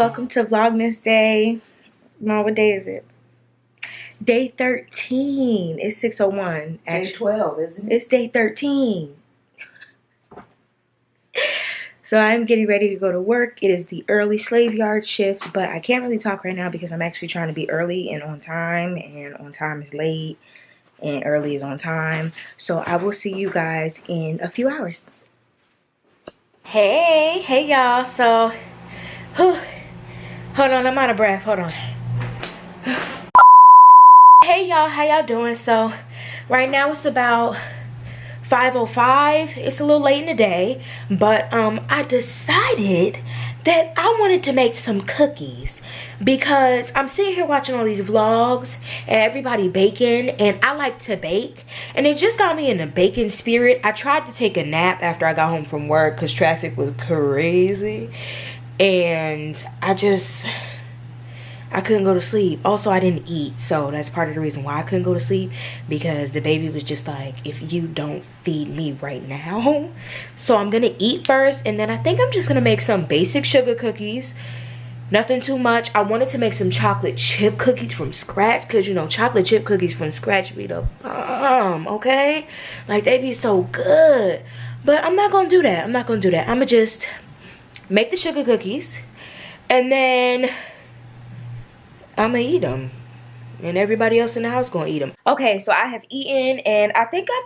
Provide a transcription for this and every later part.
welcome to Vlogmas Day. Mom, what day is it? Day 13. It's 6:01. Day 12, isn't it? It's day 13. So I'm getting ready to go to work. It is the early slave yard shift, but I can't really talk right now because I'm actually trying to be early and on time is late and early is on time. So I will see you guys in a few hours. Hey y'all. So, hold on, I'm out of breath. Hold on. Hey y'all, how y'all doing? So right now it's about 5:05. It's a little late in the day, but I decided that I wanted to make some cookies because I'm sitting here watching all these vlogs and everybody baking, and I like to bake, and it just got me in the baking spirit. I tried to take a nap after I got home from work because traffic was crazy, and I couldn't go to sleep. Also, I didn't eat, so that's part of the reason why I couldn't go to sleep, because the baby was just like, if you don't feed me right now. So I'm gonna eat first, and then I think I'm just gonna make some basic sugar cookies. Nothing too much. I wanted to make some chocolate chip cookies from scratch, because you know chocolate chip cookies from scratch be the bomb, okay? Like, they be so good. But I'm not gonna do that. I'm gonna just make the sugar cookies, and then I'm gonna eat them, and everybody else in the house gonna eat them. Okay, so I have eaten, and I think I'm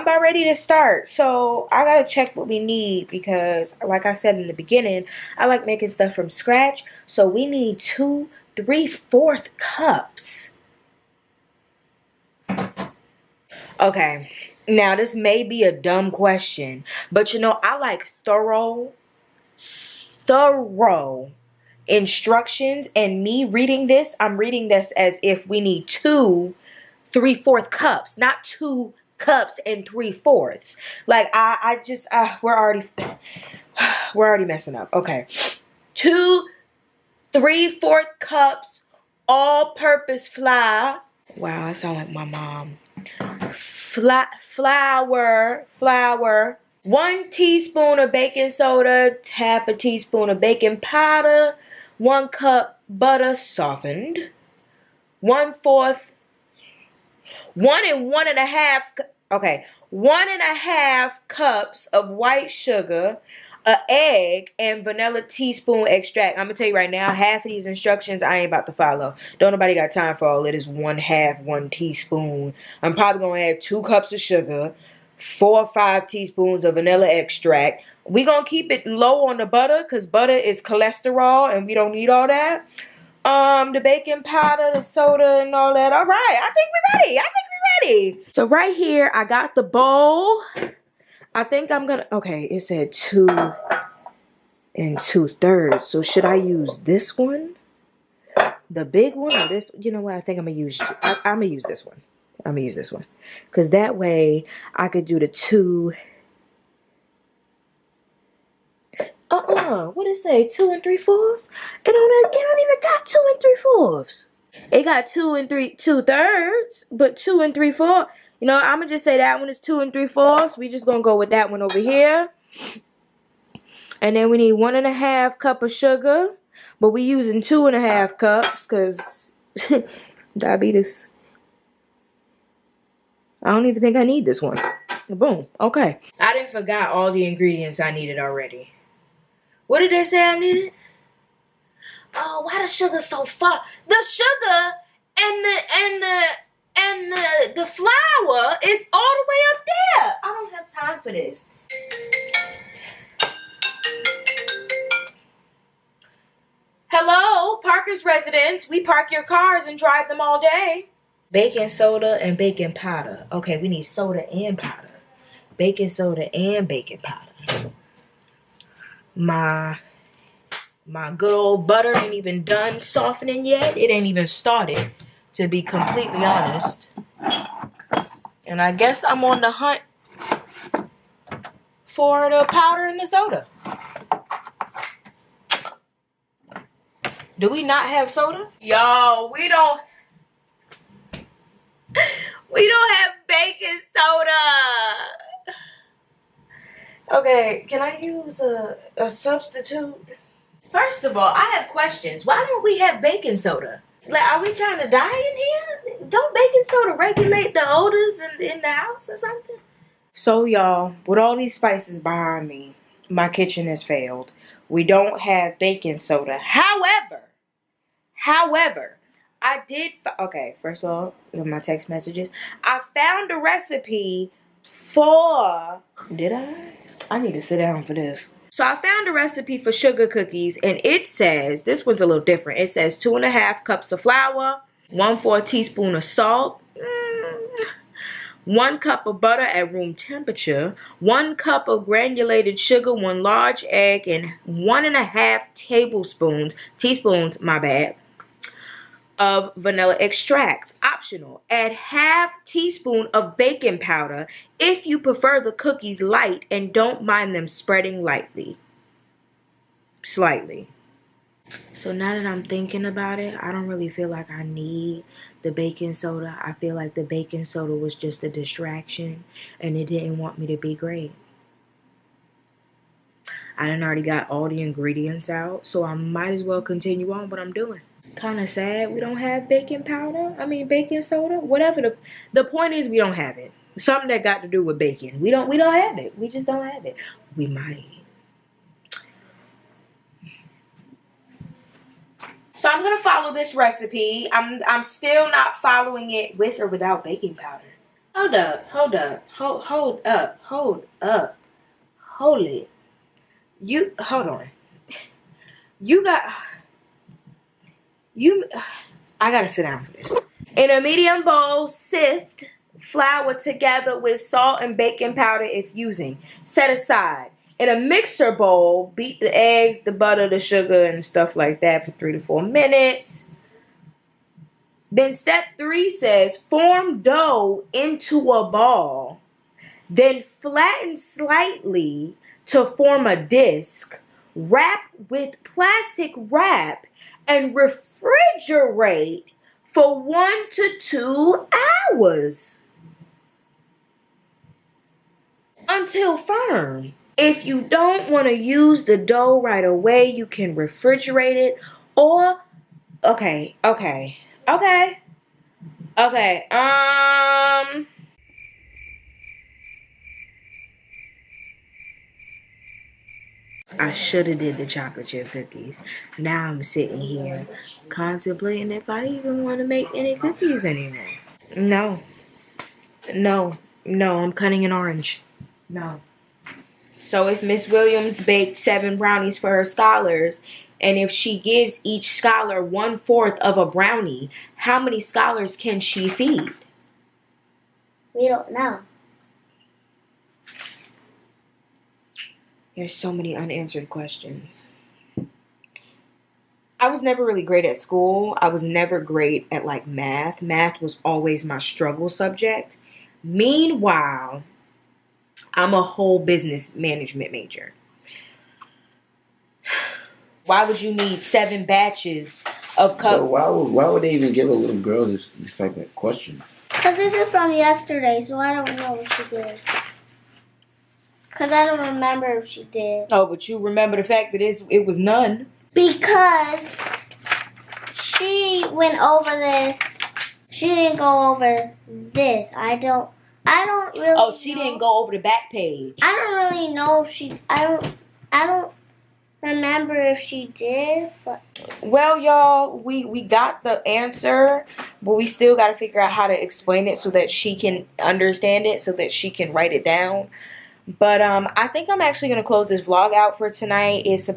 about ready to start. So I gotta check what we need, because like I said in the beginning, I like making stuff from scratch. So we need 2 3/4 cups. Okay, now this may be a dumb question, but you know I like thorough instructions, and me reading this, I'm reading this as if we need 2 3/4 cups, not 2 cups and 3/4. Like we're already messing up. Okay, 2 3/4 cups all-purpose flour. Wow, I sound like my mom. Flour. 1 teaspoon of baking soda, half a teaspoon of baking powder, 1 cup butter softened, 1/4, 1 and 1.5, okay, 1.5 cups of white sugar, an egg, and vanilla teaspoon extract. I'm gonna tell you right now, half of these instructions I ain't about to follow. Don't nobody got time for all of this 1 teaspoon. I'm probably gonna add 2 cups of sugar, 4 or 5 teaspoons of vanilla extract. We gonna keep it low on the butter, because butter is cholesterol and we don't need all that. The baking powder, the soda, and all that. All right, I think we're ready. So right here, I got the bowl. I think I'm gonna, okay, it said 2 2/3. So should I use this one, the big one, or this? You know what? I think I'm gonna use this one. I'm gonna use this one, because that way I could do the 2. What did it say? 2 3/4? It don't even got 2 3/4. It got 2 2/3, but 2 3/4. You know, I'm gonna just say that one is 2 3/4. We just gonna go with that one over here. And then we need 1.5 cup of sugar, but we using 2.5 cups because diabetes. I don't even think I need this one. Boom. Okay. I didn't forgot all the ingredients I needed already. What did they say I needed? Oh, why the sugar so far? The sugar and the flour is all the way up there. I don't have time for this. Hello, Parker's residence. We park your cars and drive them all day. Baking soda and baking powder. Okay, we need soda and powder. Baking soda and baking powder. My good old butter ain't even done softening yet. It ain't even started, to be completely honest. And I guess I'm on the hunt for the powder and the soda. Do we not have soda? Yo, we don't have baking soda. Okay, can I use a substitute? First of all, I have questions. Why don't we have baking soda? Like, are we trying to die in here? Don't baking soda regulate the odors in the house or something? So, y'all, with all these spices behind me, my kitchen has failed. We don't have baking soda. However, I did, okay, first of all, my text messages. I found a recipe for, did I? I need to sit down for this. So I found a recipe for sugar cookies, and it says, this one's a little different. It says 2.5 cups of flour, 1/4 teaspoon of salt, 1 cup of butter at room temperature, 1 cup of granulated sugar, 1 large egg, and 1.5 teaspoons, my bad, of vanilla extract. Optional. Add 1/2 teaspoon of baking powder if you prefer the cookies light and don't mind them spreading slightly. So now that I'm thinking about it, I don't really feel like I need the baking soda. I feel like the baking soda was just a distraction and it didn't want me to be great. I done already got all the ingredients out, so I might as well continue on what I'm doing. Kind of sad we don't have baking soda. Whatever the point is, we don't have it. Something that got to do with bacon. We don't have it. We just don't have it. We might. So I'm gonna follow this recipe. I'm still not following it with or without baking powder. Hold up. Hold it. Hold it. Hold on. I gotta sit down for this. In a medium bowl, sift flour together with salt and baking powder if using. Set aside. In a mixer bowl, beat the eggs, the butter, the sugar, and stuff like that for 3 to 4 minutes. Then step 3 says, form dough into a ball. Then flatten slightly to form a disc. Wrap with plastic wrap and refrigerate for 1 to 2 hours until firm. If you don't want to use the dough right away, you can refrigerate it or, okay. I should have did the chocolate chip cookies. Now I'm sitting here contemplating if I even want to make any cookies anymore. No, I'm cutting an orange. No. So if Miss Williams baked 7 brownies for her scholars, and if she gives each scholar 1/4 of a brownie, how many scholars can she feed? We don't know. There's so many unanswered questions. I was never really great at school. I was never great at like math. Math was always my struggle subject. Meanwhile, I'm a whole business management major. Why would you need 7 batches of cups? Well, why would they even give a little girl this type of question? Because this is from yesterday, so I don't know what she did. Because I don't remember if she did. Oh, but you remember the fact that it was none. Because she went over this. She didn't go over this. I don't really. Oh, she didn't go over the back page. I don't really know if she. I don't remember if she did. But well, y'all, we got the answer, but we still got to figure out how to explain it so that she can understand it, so that she can write it down. But I think I'm actually gonna close this vlog out for tonight. It's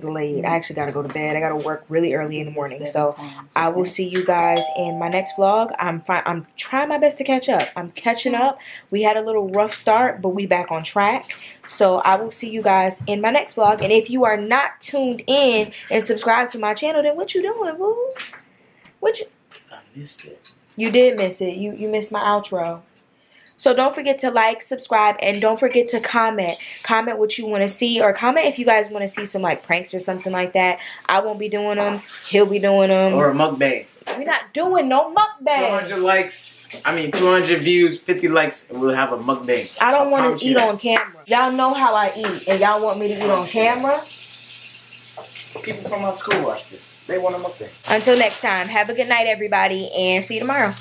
late. I actually gotta go to bed. I gotta work really early in the morning. So I will see you guys in my next vlog. I'm trying my best to catch up. I'm catching up. We had a little rough start, but we back on track. So I will see you guys in my next vlog. And if you are not tuned in and subscribed to my channel, then what you doing, boo? I missed it. You did miss it. You missed my outro. So don't forget to like, subscribe, and don't forget to comment. Comment what you want to see, or comment if you guys want to see some like pranks or something like that. I won't be doing them. He'll be doing them. Or a mukbang. We're not doing no mukbang. 200 likes. I mean, 200 views, 50 likes, and we'll have a mukbang. I don't want promise to you eat that. on camera. Y'all know how I eat, and y'all want me to eat on camera? People from our school watch this. They want a mukbang. Until next time, have a good night, everybody, and see you tomorrow.